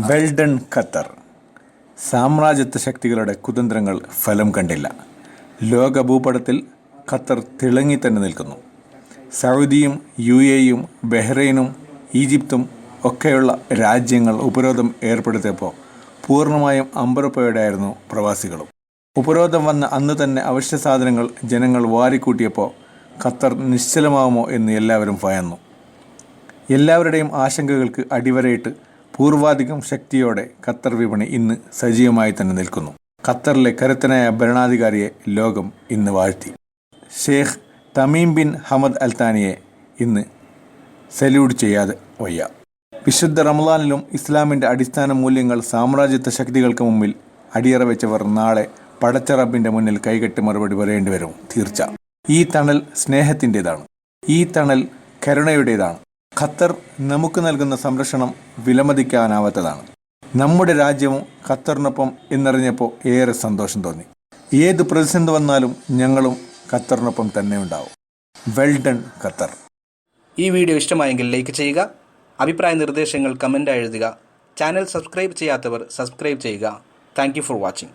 Well done Qatar. സാമ്രാജ്യത്വ ശക്തികളുടെ കുതന്ത്രങ്ങൾ ഫലം കണ്ടില്ല. ലോക ഭൂപടത്തിൽ ഖത്തർ തിളങ്ങി തന്നെ നിൽക്കുന്നു. സൗദിയും UAEയും ബഹ്റൈനും ഈജിപ്തും ഒക്കെയുള്ള രാജ്യങ്ങൾ ഉപരോധം ഏർപ്പെടുത്തിയപ്പോൾ പൂർണ്ണമായും അമ്പരപ്പോടെയായിരുന്നു പ്രവാസികളും. ഉപരോധം വന്ന അന്ന് തന്നെ അവശ്യ സാധനങ്ങൾ ജനങ്ങൾ വാരിക്കൂട്ടിയപ്പോൾ ഖത്തർ നിശ്ചലമാവുമോ എന്ന് എല്ലാവരും ഭയന്നു. എല്ലാവരുടെയും ആശങ്കകൾക്ക് അടിവരയിട്ട് പൂർവാധികം ശക്തിയോടെ ഖത്തർ വിപണി ഇന്ന് സജീവമായി തന്നെ നിൽക്കുന്നു. ഖത്തറിലെ കരുത്തനായ ഭരണാധികാരിയെ ലോകം ഇന്ന് വാഴ്ത്തി. Sheikh Tamim bin Hamad Al താനിയെ ഇന്ന് സല്യൂട്ട് ചെയ്യാതെ വയ്യ. വിശുദ്ധ റമളാനിലും ഇസ്ലാമിൻ്റെ അടിസ്ഥാന മൂല്യങ്ങൾ സാമ്രാജ്യത്വ ശക്തികൾക്ക് മുമ്പിൽ അടിയറ വെച്ചവർ നാളെ പടച്ച റബ്ബിൻ്റെ മുന്നിൽ കൈകെട്ടി മറുപടി പറയേണ്ടി വരും. തീർച്ച. ഈ തണൽ സ്നേഹത്തിൻ്റെതാണ്. ഈ തണൽ കരുണയുടേതാണ്. ഖത്തർ നമുക്ക് നൽകുന്ന സംരക്ഷണം വിലമതിക്കാനാവാത്തതാണ്. നമ്മുടെ രാജ്യവും ഖത്തറിനൊപ്പം എന്നറിഞ്ഞപ്പോൾ ഏറെ സന്തോഷം തോന്നി. ഏത് പ്രതിസന്ധി വന്നാലും ഞങ്ങളും ഖത്തറിനൊപ്പം തന്നെ ഉണ്ടാവും. Well done Qatar. ഈ വീഡിയോ ഇഷ്ടമായെങ്കിൽ ലൈക്ക് ചെയ്യുക. അഭിപ്രായ നിർദ്ദേശങ്ങൾ കമൻ്റായി എഴുതുക. ചാനൽ സബ്സ്ക്രൈബ് ചെയ്യാത്തവർ സബ്സ്ക്രൈബ് ചെയ്യുക. Thank you for watching.